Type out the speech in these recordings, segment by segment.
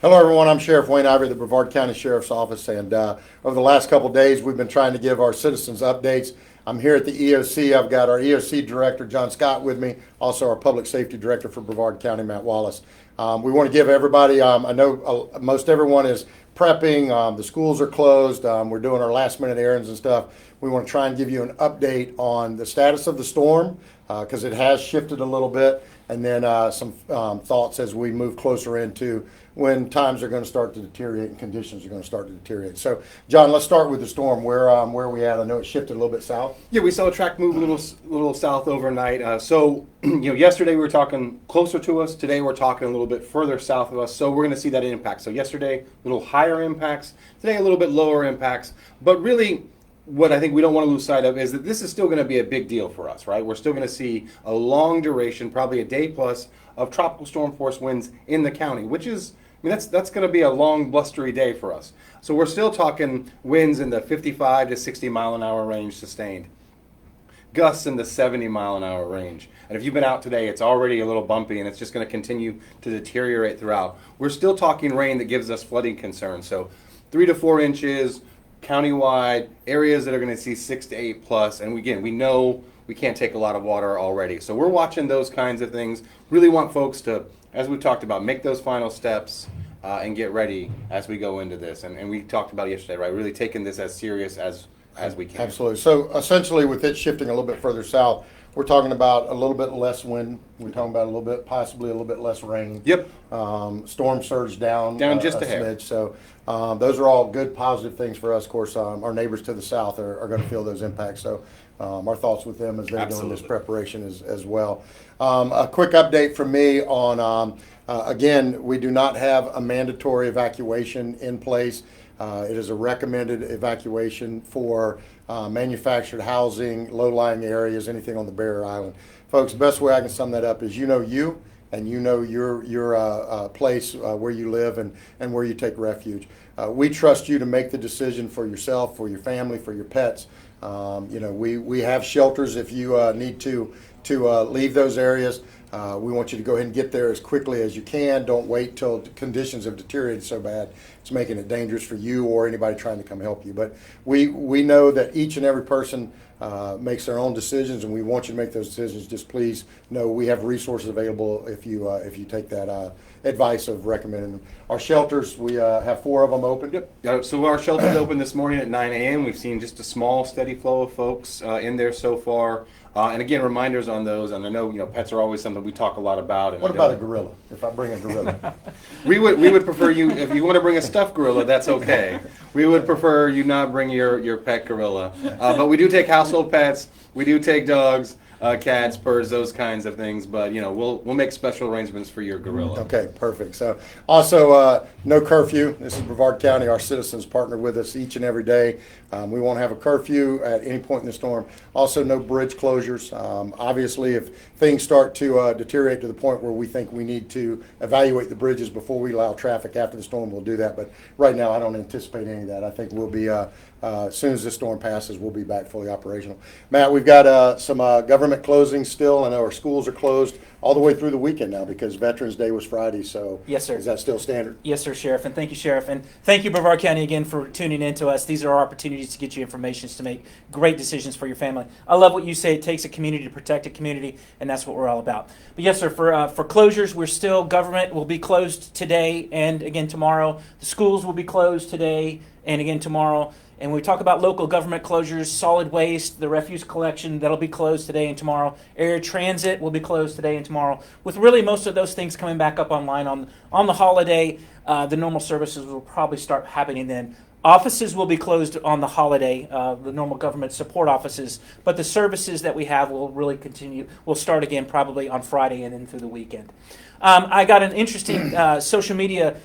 Hello, everyone. I'm Sheriff Wayne Ivory, the Brevard County Sheriff's Office, and over the last couple of days, we've been trying to give our citizens updates. I'm here at the EOC. I've got our EOC Director, John Scott, with me, also our Public Safety Director for Brevard County, Matt Wallace. We want to give everybody, I know most everyone is prepping, the schools are closed, we're doing our last minute errands and stuff. We want to try and give you an update on the status of the storm, because it has shifted a little bit, and then some thoughts as we move closer into when times are going to start to deteriorate and conditions are going to start to deteriorate. So, John, let's start with the storm. Where are we at? I know it shifted a little bit south. Yeah, we saw a track move a little south overnight. So, yesterday we were talking closer to us. Today we're talking a little bit further south of us. So we're going to see that impact. So yesterday, a little higher impacts. Today, a little bit lower impacts. But really, what I think we don't want to lose sight of is that this is still going to be a big deal for us, right? We're still going to see a long duration, probably a day plus, of tropical storm force winds in the county, which is, that's going to be a long, blustery day for us. So we're still talking winds in the 55 to 60 mile an hour range sustained. Gusts in the 70 mile an hour range. And if you've been out today, it's already a little bumpy and it's just going to continue to deteriorate throughout. We're still talking rain that gives us flooding concerns. So 3 to 4 inches, countywide, areas that are going to see 6 to 8 plus. And again, we know we can't take a lot of water already. So we're watching those kinds of things. Really want folks to, as we talked about, make those final steps and get ready as we go into this. And we talked about it yesterday, right? Really taking this as serious as we can. Absolutely. So essentially, with it shifting a little bit further south, we're talking about a little bit less wind. We're talking about a little bit, possibly a little bit less rain. Yep. Storm surge down just a hair. smidge. So those are all good, positive things for us. Of course, our neighbors to the south are going to feel those impacts. So our thoughts with them as they're doing this preparation as well. A quick update from me on, again, we do not have a mandatory evacuation in place. It is a recommended evacuation for manufactured housing, low-lying areas, anything on the barrier island. Folks, the best way I can sum that up is you and you know your place where you live and where you take refuge. We trust you to make the decision for yourself, for your family, for your pets. We have shelters if you need to leave those areas. We want you to go ahead and get there as quickly as you can. Don't wait till conditions have deteriorated so bad it's making it dangerous for you or anybody trying to come help you. But we know that each and every person makes their own decisions, and we want you to make those decisions. Just please know we have resources available if you take that advice of recommending them. Our shelters, we have 4 of them open. Yep. So our shelter's open this morning at 9 a.m. We've seen just a small, steady flow of folks in there so far. And again, reminders on those. And I know pets are always something we talk a lot about. And what about a gorilla? If I bring a gorilla, we would prefer you, if you want to bring a stuffed gorilla, that's okay. We would prefer you not bring your pet gorilla. But we do take household pets. We do take dogs. Cats, birds, those kinds of things, but we'll make special arrangements for your gorilla. Okay, perfect. So also no curfew. This is Brevard County. Our citizens partner with us each and every day. We won't have a curfew at any point in the storm. Also no bridge closures. Obviously, if things start to deteriorate to the point where we think we need to evaluate the bridges before we allow traffic after the storm, we'll do that. But right now, I don't anticipate any of that. I think we'll be, as soon as this storm passes, we'll be back fully operational. Matt, we've got some government closings still. I know our schools are closed all the way through the weekend now because Veterans Day was Friday. So yes, sir. Is that still standard? Yes, sir, Sheriff. And thank you, Sheriff. And thank you, Brevard County, again for tuning in to us. These are our opportunities to get you information to make great decisions for your family. I love what you say. It takes a community to protect a community, and that's what we're all about. But yes, sir, for closures, government will be closed today and again tomorrow. The schools will be closed today and again tomorrow. And when we talk about local government closures, solid waste, the refuse collection, that'll be closed today and tomorrow. Air transit will be closed today and tomorrow. With really most of those things coming back up online on the holiday, the normal services will probably start happening then. Offices will be closed on the holiday, the normal government support offices, but the services that we have will really continue. We'll start again probably on Friday and then through the weekend. I got an interesting social media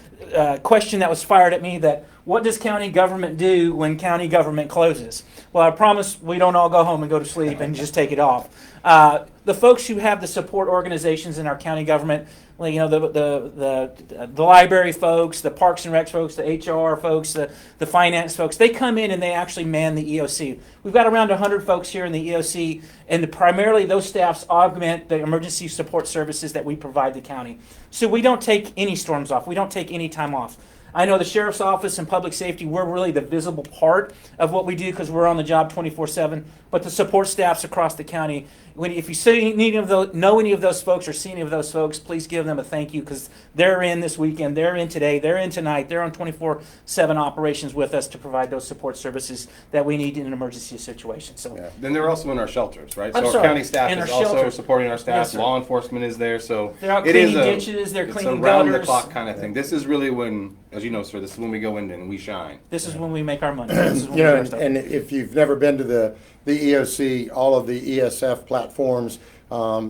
question that was fired at me that, what does county government do when county government closes? Well, I promise we don't all go home and go to sleep and just take it off. The folks who have the support organizations in our county government, Well, you know, the library folks, the Parks and Recs folks, the HR folks, the finance folks, they come in and they actually man the EOC. We've got around 100 folks here in the EOC, and primarily those staffs augment the emergency support services that we provide the county. So we don't take any storms off. We don't take any time off. I know the sheriff's office and public safety, we're really the visible part of what we do because we're on the job 24/7. But the support staffs across the county, if you see any of those, know any of those folks or see any of those folks, please give them a thank you because they're in this weekend, they're in today, they're in tonight, they're on 24/7 operations with us to provide those support services that we need in an emergency situation. So, Yeah. Then they're also in our shelters, right? I'm So sorry, our county staff in is our also shelters. supporting our staff. Yes, sir. Law enforcement is there, so they're out it is cleaning a ditches, they're it's cleaning a round the gutters. clock kind of thing. This is really when, as you know, sir, this is when we go in and we shine. This is when we make our money. This is when You we know, do our stuff. and if you've never been to the EOC, all of the ESF platforms,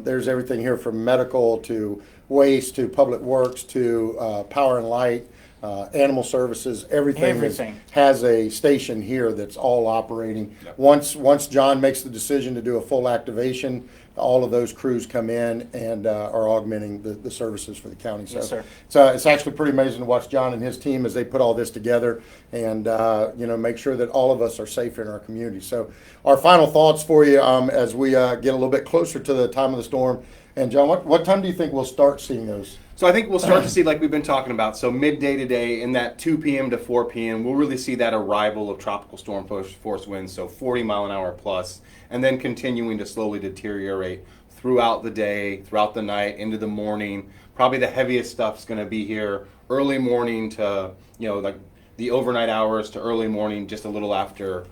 there's everything here from medical to waste to public works to power and light, animal services, Everything. has a station here that's all operating. Yep. Once John makes the decision to do a full activation, all of those crews come in and are augmenting the services for the county. So Yes, sir. it's actually pretty amazing to watch John and his team as they put all this together and make sure that all of us are safe in our community. So our final thoughts for you as we get a little bit closer to the time of the storm. And John, what time do you think we'll start seeing those? So I think we'll start to see, like we've been talking about, so midday today in that 2 p.m. to 4 p.m., we'll really see that arrival of tropical storm force winds, so 40 mile an hour plus, and then continuing to slowly deteriorate throughout the day, throughout the night, into the morning. Probably the heaviest stuff's going to be here early morning to, like the overnight hours to early morning, just a little after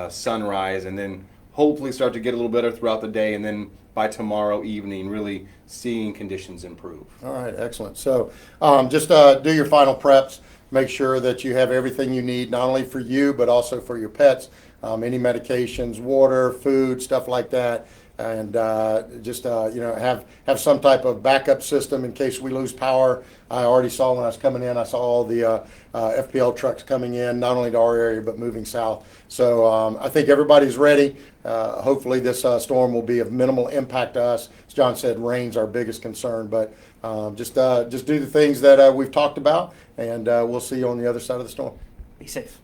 sunrise, and then hopefully start to get a little better throughout the day, and then by tomorrow evening, really seeing conditions improve. All right, excellent. So just do your final preps. Make sure that you have everything you need, not only for you, but also for your pets. Any medications, water, food, stuff like that. And just have some type of backup system in case we lose power. I already saw when I was coming in, I saw all the FPL trucks coming in, not only to our area, but moving south. So I think everybody's ready. Hopefully this storm will be of minimal impact to us. As John said, rain's our biggest concern, but just do the things that we've talked about, and we'll see you on the other side of the storm. Be safe.